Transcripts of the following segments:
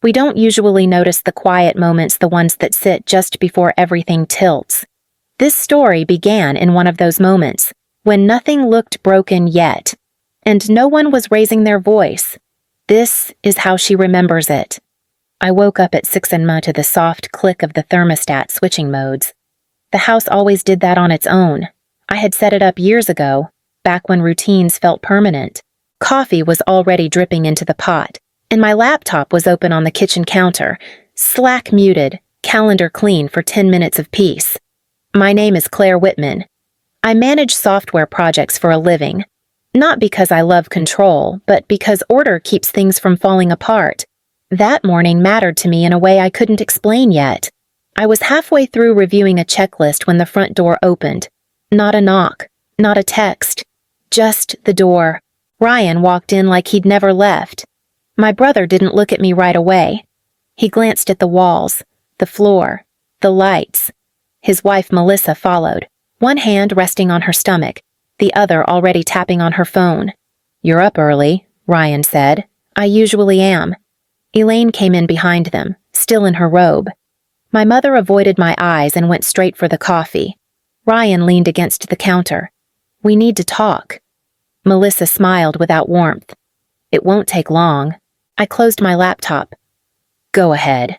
We don't usually notice the quiet moments, the ones that sit just before everything tilts. This story began in one of those moments, when nothing looked broken yet, and no one was raising their voice. This is how she remembers it. I woke up at 6 a.m. to the soft click of the thermostat switching modes. The house always did that on its own. I had set it up years ago, back when routines felt permanent. Coffee was already dripping into the pot, and my laptop was open on the kitchen counter, Slack muted, calendar clean for 10 minutes of peace. My name is Claire Whitman. I manage software projects for a living, not because I love control, but because order keeps things from falling apart. That morning mattered to me in a way I couldn't explain yet. I was halfway through reviewing a checklist when the front door opened. Not a knock, not a text, just the door. Ryan walked in like he'd never left. My brother didn't look at me right away. He glanced at the walls, the floor, the lights. His wife Melissa followed, one hand resting on her stomach, the other already tapping on her phone. "You're up early," Ryan said. "I usually am." Elaine came in behind them, still in her robe. My mother avoided my eyes and went straight for the coffee. Ryan leaned against the counter. "We need to talk." Melissa smiled without warmth. "It won't take long." I closed my laptop. "Go ahead."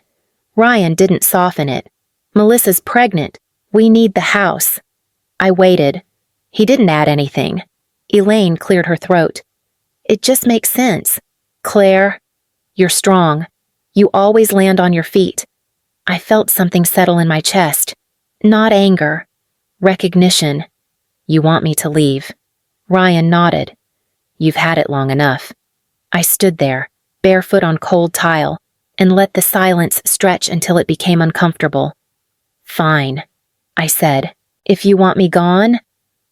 Ryan didn't soften it. "Melissa's pregnant. We need the house." I waited. He didn't add anything. Elaine cleared her throat. "It just makes sense. Claire, you're strong. You always land on your feet." I felt something settle in my chest. Not anger. Recognition. "You want me to leave?" Ryan nodded. "You've had it long enough." I stood there, barefoot on cold tile, and let the silence stretch until it became uncomfortable. "Fine," I said. "If you want me gone,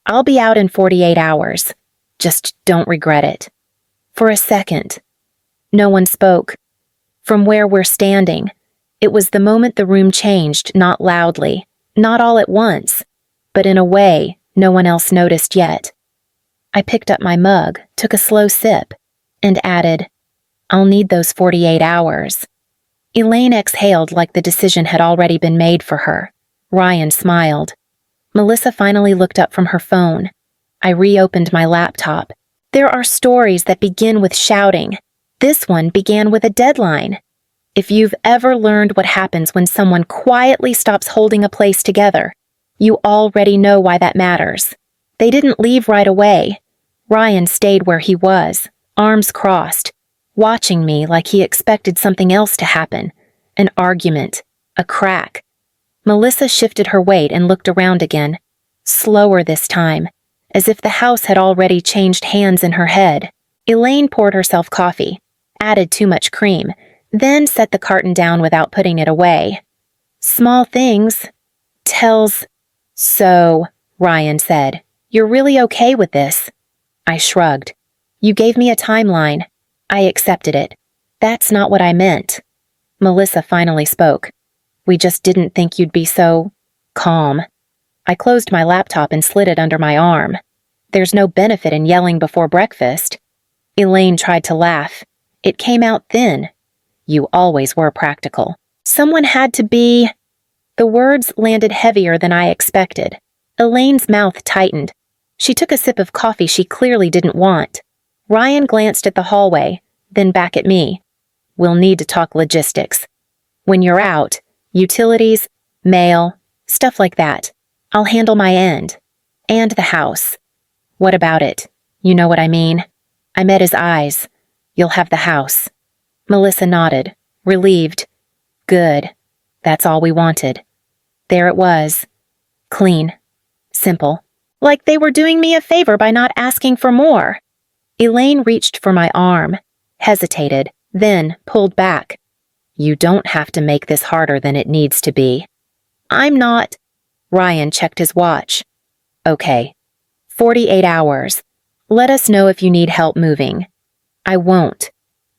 I'll be out in 48 hours. Just don't regret it." For a second, no one spoke. From where we're standing, it was the moment the room changed, not loudly, not all at once, but in a way no one else noticed yet. I picked up my mug, took a slow sip, and added, "I'll need those 48 hours." Elaine exhaled like the decision had already been made for her. Ryan smiled. Melissa finally looked up from her phone. I reopened my laptop. There are stories that begin with shouting. This one began with a deadline. If you've ever learned what happens when someone quietly stops holding a place together, you already know why that matters. They didn't leave right away. Ryan stayed where he was, arms crossed, watching me like he expected something else to happen. An argument, a crack. Melissa shifted her weight and looked around again, slower this time, as if the house had already changed hands in her head. Elaine poured herself coffee, added too much cream, then set the carton down without putting it away. "Small things. Tells..." "So," Ryan said, "you're really okay with this?" I shrugged. "You gave me a timeline. I accepted it. That's not what I meant." Melissa finally spoke. "We just didn't think you'd be so calm." I closed my laptop and slid it under my arm. "There's no benefit in yelling before breakfast." Elaine tried to laugh. It came out thin. "You always were practical. Someone had to be..." The words landed heavier than I expected. Elaine's mouth tightened. She took a sip of coffee she clearly didn't want. Ryan glanced at the hallway, then back at me. "We'll need to talk logistics. When you're out, utilities, mail, stuff like that. I'll handle my end. And the house." "What about it? You know what I mean?" I met his eyes. "You'll have the house." Melissa nodded, relieved. "Good. That's all we wanted." There it was. Clean. Simple. Like they were doing me a favor by not asking for more. Elaine reached for my arm, hesitated, then pulled back. "You don't have to make this harder than it needs to be." "I'm not..." Ryan checked his watch. "Okay. 48 hours. Let us know if you need help moving." "I won't."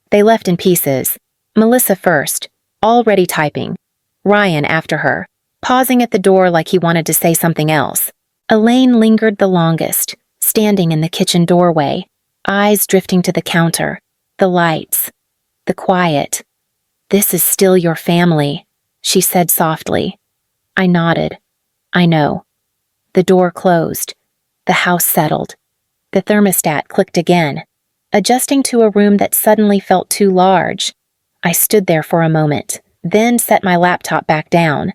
They left in pieces. Melissa first, already typing. Ryan after her, pausing at the door like he wanted to say something else. Elaine lingered the longest, standing in the kitchen doorway, eyes drifting to the counter, the lights, the quiet. "This is still your family," she said softly. I nodded. "I know." The door closed. The house settled. The thermostat clicked again, adjusting to a room that suddenly felt too large. I stood there for a moment, then set my laptop back down,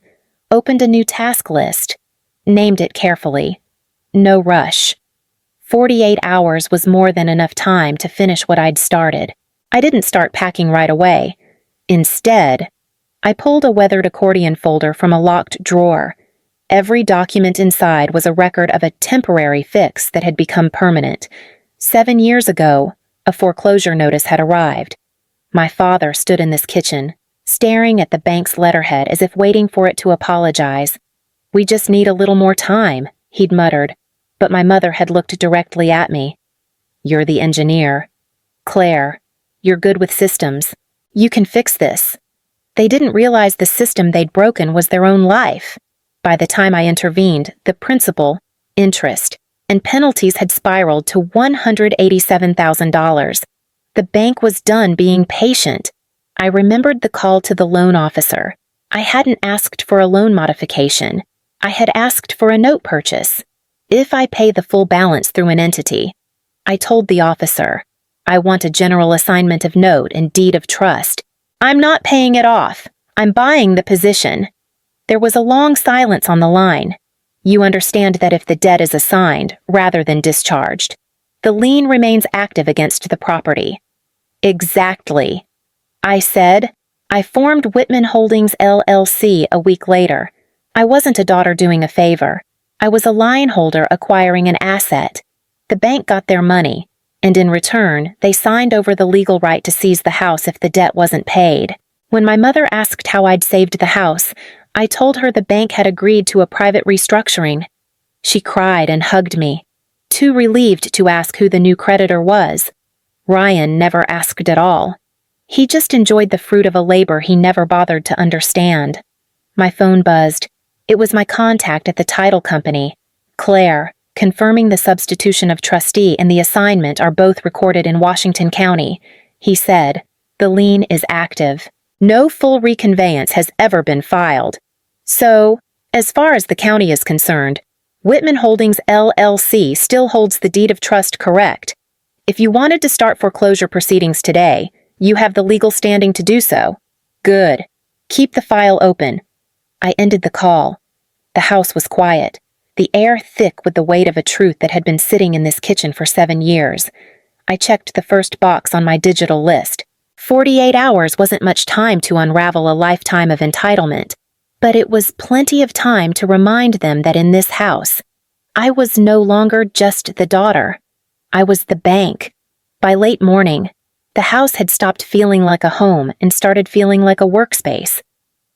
opened a new task list, named it carefully. No rush. 48 hours was more than enough time to finish what I'd started. I didn't start packing right away. Instead, I pulled a weathered accordion folder from a locked drawer. Every document inside was a record of a temporary fix that had become permanent. 7 years ago, a foreclosure notice had arrived. My father stood in this kitchen, staring at the bank's letterhead as if waiting for it to apologize. "We just need a little more time," he'd muttered, but my mother had looked directly at me. "You're the engineer. Claire, you're good with systems. You can fix this." They didn't realize the system they'd broken was their own life. By the time I intervened, the principal, interest, and penalties had spiraled to $187,000. The bank was done being patient. I remembered the call to the loan officer. I hadn't asked for a loan modification. I had asked for a note purchase. If I pay the full balance through an entity, I told the officer, "I want a general assignment of note and deed of trust. I'm not paying it off. I'm buying the position." There was a long silence on the line. "You understand that if the debt is assigned, rather than discharged, the lien remains active against the property." "Exactly," I said. I formed Whitman Holdings LLC a week later. I wasn't a daughter doing a favor. I was a line holder acquiring an asset. The bank got their money, and in return, they signed over the legal right to seize the house if the debt wasn't paid. When my mother asked how I'd saved the house, I told her the bank had agreed to a private restructuring. She cried and hugged me, too relieved to ask who the new creditor was. Ryan never asked at all. He just enjoyed the fruit of a labor he never bothered to understand. My phone buzzed. It was my contact at the title company, Claire, confirming the substitution of trustee and the assignment are both recorded in Washington County. He said, "The lien is active. No full reconveyance has ever been filed. So, as far as the county is concerned, Whitman Holdings LLC still holds the deed of trust correct. If you wanted to start foreclosure proceedings today, you have the legal standing to do so. Good. Keep the file open." I ended the call. The house was quiet, the air thick with the weight of a truth that had been sitting in this kitchen for 7 years. I checked the first box on my digital list. 48 hours wasn't much time to unravel a lifetime of entitlement, but it was plenty of time to remind them that in this house, I was no longer just the daughter. I was the bank. By late morning, the house had stopped feeling like a home and started feeling like a workspace.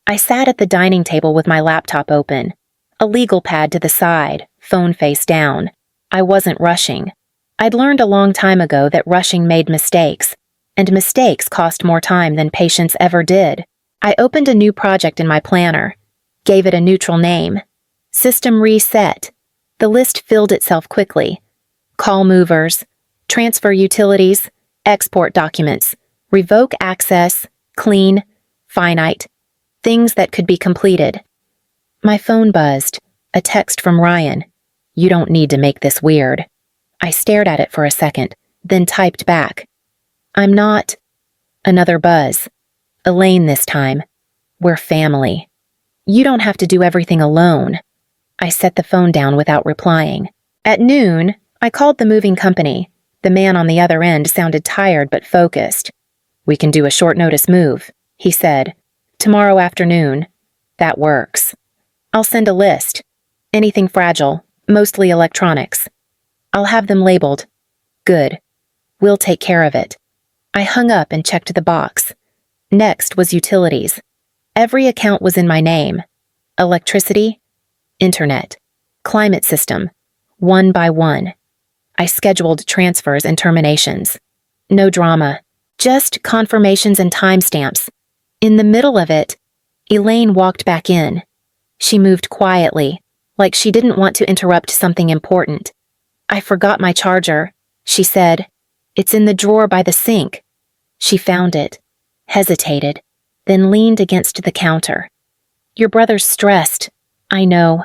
I sat at the dining table with my laptop open, a legal pad to the side, phone face down. I wasn't rushing. I'd learned a long time ago that rushing made mistakes, and mistakes cost more time than patience ever did. I opened a new project in my planner, gave it a neutral name. System Reset. The list filled itself quickly. Call movers, transfer utilities, export documents, revoke access, clean, finite, things that could be completed. My phone buzzed, a text from Ryan. "You don't need to make this weird." I stared at it for a second, then typed back. "I'm not." Another buzz. Elaine this time. "We're family. You don't have to do everything alone." I set the phone down without replying. At noon, I called the moving company. The man on the other end sounded tired but focused. "We can do a short notice move," he said. "Tomorrow afternoon." "That works." "I'll send a list. Anything fragile, mostly electronics. I'll have them labeled." "Good. We'll take care of it." I hung up and checked the box. Next was utilities. Every account was in my name. Electricity, internet, climate system, one by one. I scheduled transfers and terminations. No drama, just confirmations and timestamps. In the middle of it, Elaine walked back in. She moved quietly, like she didn't want to interrupt something important. "I forgot my charger," she said. "It's in the drawer by the sink." She found it, hesitated, then leaned against the counter. Your brother's stressed. I know.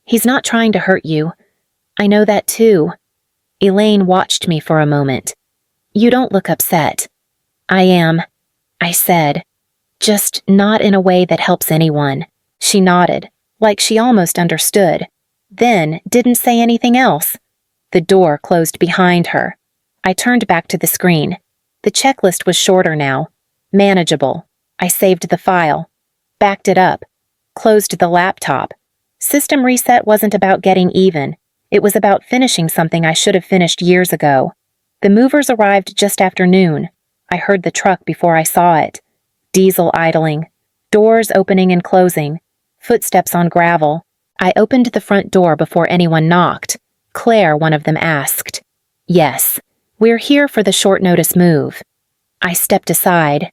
He's not trying to hurt you. I know that too. Elaine watched me for a moment. You don't look upset. I am, I said. Just not in a way that helps anyone. She nodded, like she almost understood, then didn't say anything else. The door closed behind her. I turned back to the screen. The checklist was shorter now. Manageable. I saved the file. Backed it up. Closed the laptop. System reset wasn't about getting even. It was about finishing something I should have finished years ago. The movers arrived just after noon. I heard the truck before I saw it. Diesel idling. Doors opening and closing. Footsteps on gravel. I opened the front door before anyone knocked. Claire, one of them, asked. Yes, we're here for the short notice move. I stepped aside.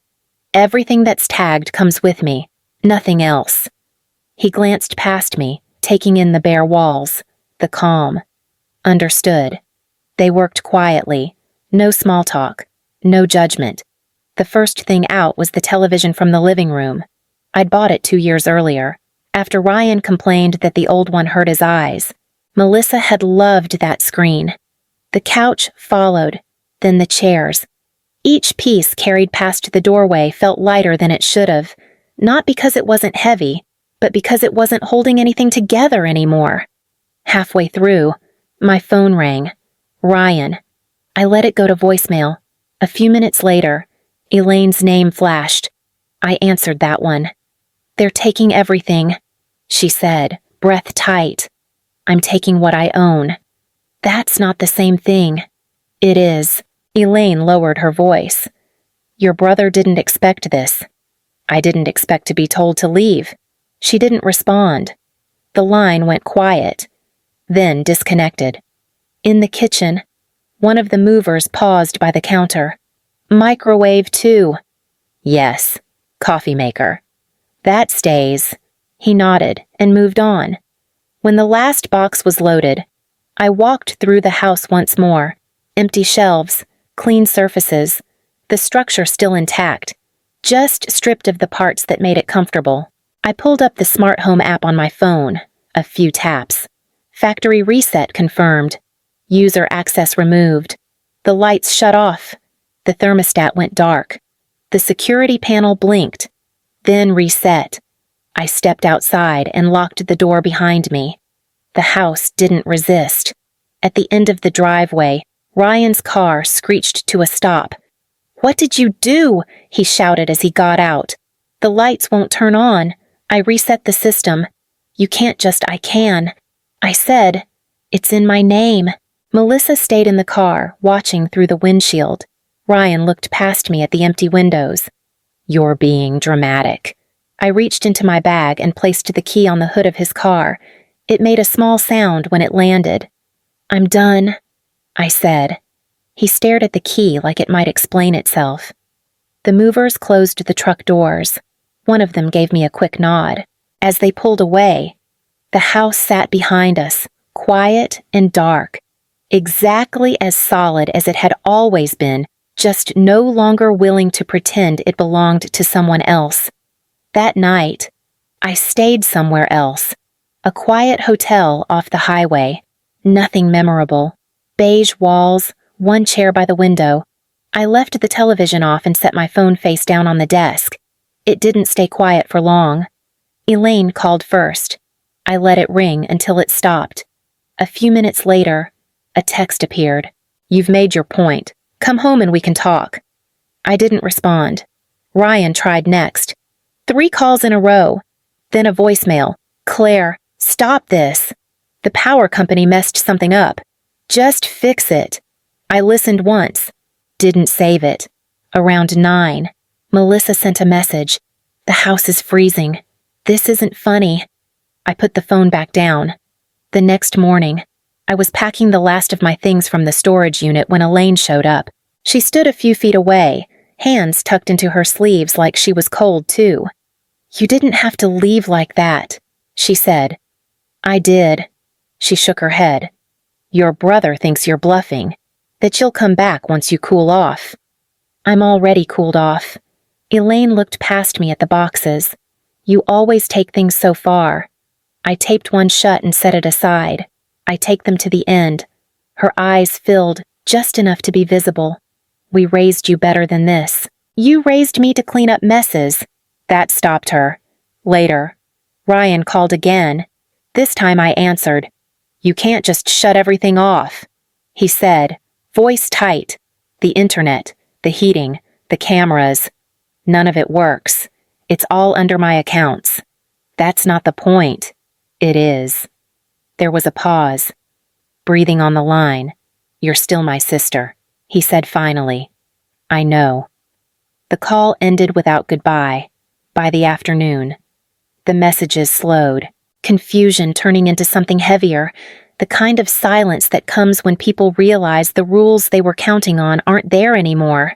Everything that's tagged comes with me. Nothing else. He glanced past me, taking in the bare walls. The calm. Understood. They worked quietly. No small talk. No judgment. The first thing out was the television from the living room. I'd bought it 2 years earlier, after Ryan complained that the old one hurt his eyes. Melissa had loved that screen. The couch followed, then the chairs. Each piece carried past the doorway felt lighter than it should have, not because it wasn't heavy, but because it wasn't holding anything together anymore. Halfway through, my phone rang. Ryan. I let it go to voicemail. A few minutes later, Elaine's name flashed. I answered that one. They're taking everything, she said, breath tight. I'm taking what I own. That's not the same thing. It is. Elaine lowered her voice. Your brother didn't expect this. I didn't expect to be told to leave. She didn't respond. The line went quiet, then disconnected. In the kitchen, one of the movers paused by the counter. Microwave, too. Yes, coffee maker. That stays. He nodded and moved on. When the last box was loaded, I walked through the house once more. Empty shelves, clean surfaces, the structure still intact, just stripped of the parts that made it comfortable. I pulled up the smart home app on my phone. A few taps. Factory reset confirmed. User access removed. The lights shut off. The thermostat went dark. The security panel blinked, then reset. I stepped outside and locked the door behind me. The house didn't resist. At the end of the driveway, Ryan's car screeched to a stop. What did you do? He shouted as he got out. The lights won't turn on. I reset the system. You can't just I can. I said, it's in my name. Melissa stayed in the car, watching through the windshield. Ryan looked past me at the empty windows. You're being dramatic. I reached into my bag and placed the key on the hood of his car. It made a small sound when it landed. I'm done, I said. He stared at the key like it might explain itself. The movers closed the truck doors. One of them gave me a quick nod. As they pulled away, the house sat behind us, quiet and dark, exactly as solid as it had always been, just no longer willing to pretend it belonged to someone else. That night, I stayed somewhere else. A quiet hotel off the highway. Nothing memorable. Beige walls, one chair by the window. I left the television off and set my phone face down on the desk. It didn't stay quiet for long. Elaine called first. I let it ring until it stopped. A few minutes later, a text appeared. You've made your point. Come home and we can talk. I didn't respond. Ryan tried next. 3 calls in a row. Then a voicemail. Claire, stop this. The power company messed something up. Just fix it. I listened once. Didn't save it. Around 9, Melissa sent a message. The house is freezing. This isn't funny. I put the phone back down. The next morning, I was packing the last of my things from the storage unit when Elaine showed up. She stood a few feet away, hands tucked into her sleeves like she was cold too. You didn't have to leave like that, she said. I did. She shook her head. Your brother thinks you're bluffing, that you'll come back once you cool off. I'm already cooled off. Elaine looked past me at the boxes. You always take things so far. I taped one shut and set it aside. I take them to the end. Her eyes filled just enough to be visible. We raised you better than this. You raised me to clean up messes. That stopped her. Later, Ryan called again. This time I answered. You can't just shut everything off, he said, voice tight. The internet, the heating, the cameras. None of it works. It's all under my accounts. That's not the point. It is. There was a pause. Breathing on the line. You're still my sister, he said finally. I know. The call ended without goodbye. By the afternoon, the messages slowed, confusion turning into something heavier, the kind of silence that comes when people realize the rules they were counting on aren't there anymore.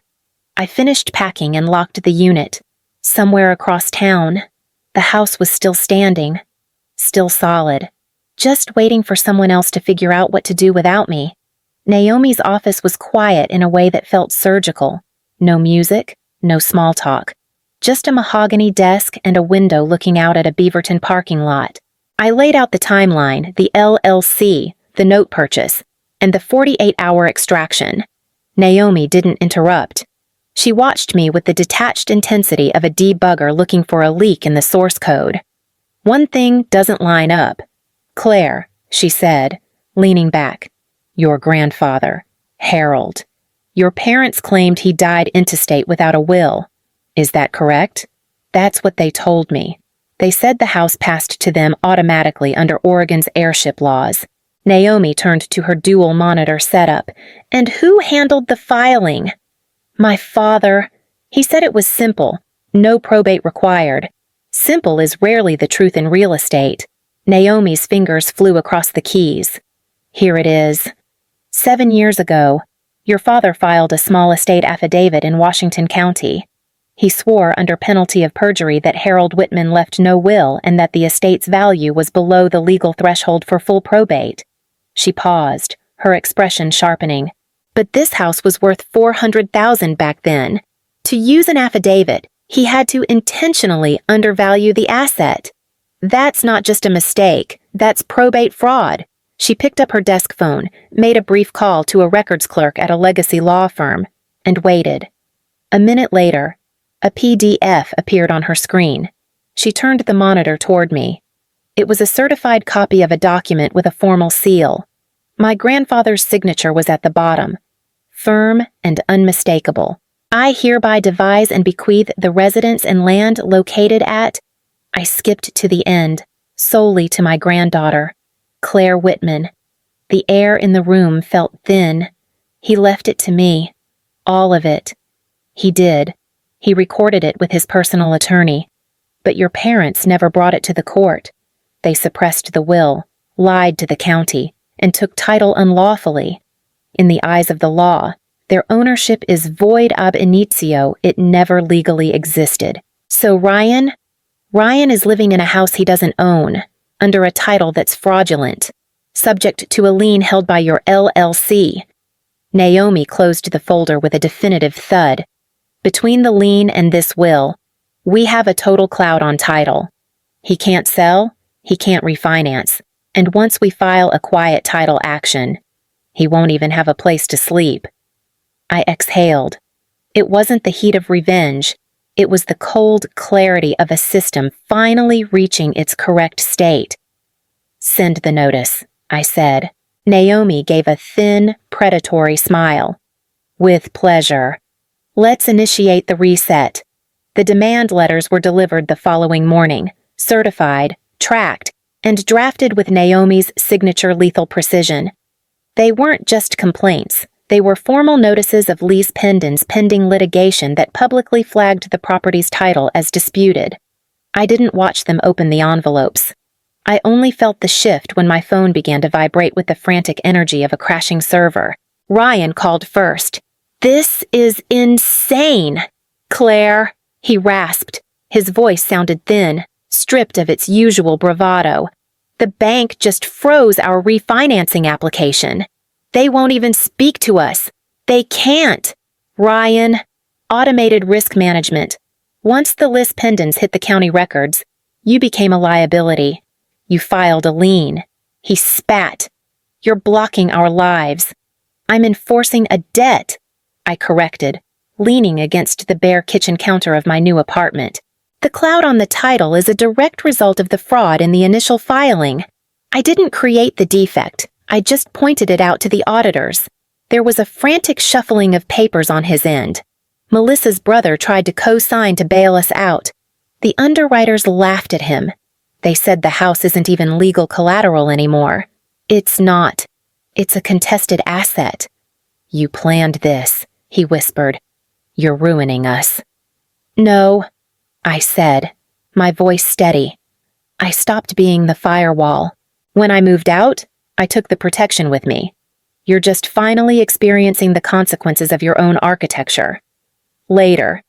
I finished packing and locked the unit. Somewhere across town, the house was still standing, still solid, just waiting for someone else to figure out what to do without me. Naomi's office was quiet in a way that felt surgical. No music, no small talk. Just a mahogany desk and a window looking out at a Beaverton parking lot. I laid out the timeline, the LLC, the note purchase, and the 48-hour extraction. Naomi didn't interrupt. She watched me with the detached intensity of a debugger looking for a leak in the source code. One thing doesn't line up. Claire, she said, leaning back. Your grandfather, Harold. Your parents claimed he died intestate without a will. Is that correct? That's what they told me. They said the house passed to them automatically under Oregon's airship laws. Naomi turned to her dual monitor setup. And who handled the filing? My father. He said it was simple. No probate required. Simple is rarely the truth in real estate. Naomi's fingers flew across the keys. Here it is. 7 years ago, your father filed a small estate affidavit in Washington County. He swore under penalty of perjury that Harold Whitman left no will and that the estate's value was below the legal threshold for full probate. She paused, her expression sharpening. But this house was worth $400,000 back then. To use an affidavit, he had to intentionally undervalue the asset. That's not just a mistake, that's probate fraud. She picked up her desk phone, made a brief call to a records clerk at a legacy law firm, and waited. A minute later, a PDF appeared on her screen. She turned the monitor toward me. It was a certified copy of a document with a formal seal. My grandfather's signature was at the bottom. Firm and unmistakable. I hereby devise and bequeath the residence and land located at... I skipped to the end, solely to my granddaughter, Claire Whitman. The air in the room felt thin. He left it to me. All of it. He did. He recorded it with his personal attorney. But your parents never brought it to the court. They suppressed the will, lied to the county, and took title unlawfully. In the eyes of the law, their ownership is void ab initio. It never legally existed. So Ryan is living in a house he doesn't own, under a title that's fraudulent, subject to a lien held by your LLC. Naomi closed the folder with a definitive thud. Between the lien and this will, we have a total cloud on title. He can't sell, he can't refinance, and once we file a quiet title action, he won't even have a place to sleep. I exhaled. It wasn't the heat of revenge. It was the cold clarity of a system finally reaching its correct state. Send the notice, I said. Naomi gave a thin, predatory smile. With pleasure. Let's initiate the reset. The demand letters were delivered the following morning, certified, tracked, and drafted with Naomi's signature lethal precision. They weren't just complaints. They were formal notices of lease pending litigation that publicly flagged the property's title as disputed. I didn't watch them open the envelopes. I only felt the shift when my phone began to vibrate with the frantic energy of a crashing server. Ryan called first. This is insane! Claire, he rasped. His voice sounded thin, stripped of its usual bravado. The bank just froze our refinancing application. They won't even speak to us. They can't. Ryan, automated risk management. Once the lis pendens hit the county records, you became a liability. You filed a lien. He spat. You're blocking our lives. I'm enforcing a debt, I corrected, leaning against the bare kitchen counter of my new apartment. The cloud on the title is a direct result of the fraud in the initial filing. I didn't create the defect. I just pointed it out to the auditors. There was a frantic shuffling of papers on his end. Melissa's brother tried to co-sign to bail us out. The underwriters laughed at him. They said the house isn't even legal collateral anymore. It's not. It's a contested asset. You planned this, he whispered. You're ruining us. No, I said, my voice steady. I stopped being the firewall. When I moved out, I took the protection with me. You're just finally experiencing the consequences of your own architecture. Later,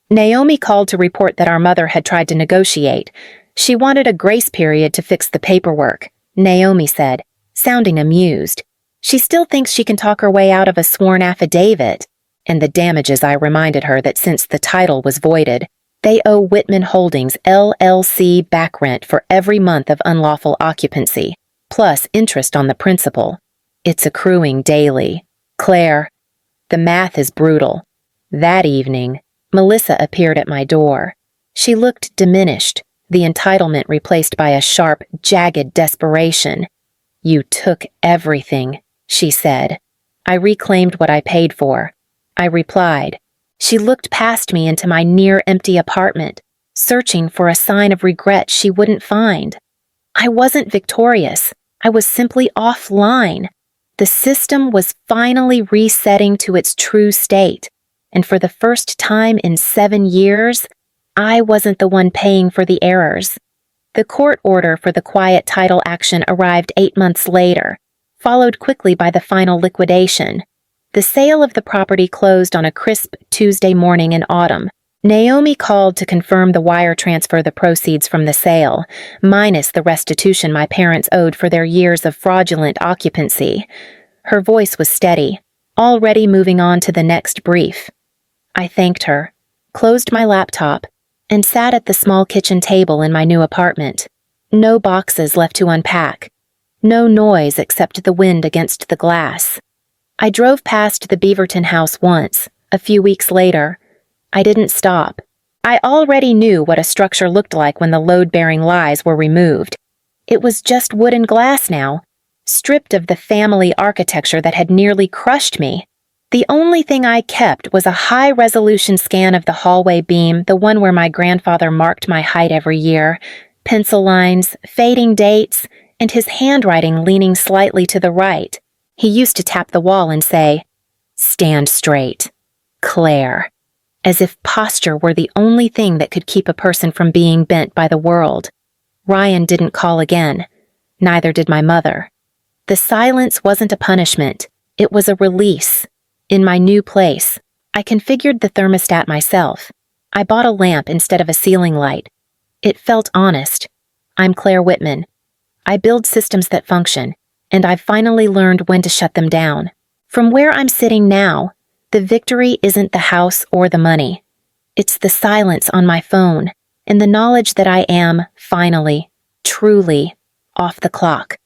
Naomi called to report that our mother had tried to negotiate. She wanted a grace period to fix the paperwork, Naomi said, sounding amused. She still thinks she can talk her way out of a sworn affidavit. And the damages, I reminded her that since the title was voided, they owe Whitman Holdings LLC back rent for every month of unlawful occupancy, plus interest on the principal. It's accruing daily. Claire, the math is brutal. That evening, Melissa appeared at my door. She looked diminished, the entitlement replaced by a sharp, jagged desperation. You took everything, she said. I reclaimed what I paid for. I replied. She looked past me into my near-empty apartment, searching for a sign of regret she wouldn't find. I wasn't victorious. I was simply offline. The system was finally resetting to its true state, and for the first time in 7 years, I wasn't the one paying for the errors. The court order for the quiet title action arrived 8 months later, followed quickly by the final liquidation. The sale of the property closed on a crisp Tuesday morning in autumn. Naomi called to confirm the wire transfer the proceeds from the sale, minus the restitution my parents owed for their years of fraudulent occupancy. Her voice was steady, already moving on to the next brief. I thanked her, closed my laptop, and sat at the small kitchen table in my new apartment. No boxes left to unpack. No noise except the wind against the glass. I drove past the Beaverton house once, a few weeks later. I didn't stop. I already knew what a structure looked like when the load-bearing lies were removed. It was just wood and glass now, stripped of the family architecture that had nearly crushed me. The only thing I kept was a high-resolution scan of the hallway beam, the one where my grandfather marked my height every year, pencil lines, fading dates, and his handwriting leaning slightly to the right. He used to tap the wall and say, "Stand straight, Claire," as if posture were the only thing that could keep a person from being bent by the world. Ryan didn't call again. Neither did my mother. The silence wasn't a punishment. It was a release. In my new place, I configured the thermostat myself. I bought a lamp instead of a ceiling light. It felt honest. I'm Claire Whitman. I build systems that function, and I've finally learned when to shut them down. From where I'm sitting now, the victory isn't the house or the money. It's the silence on my phone and the knowledge that I am, finally, truly, off the clock.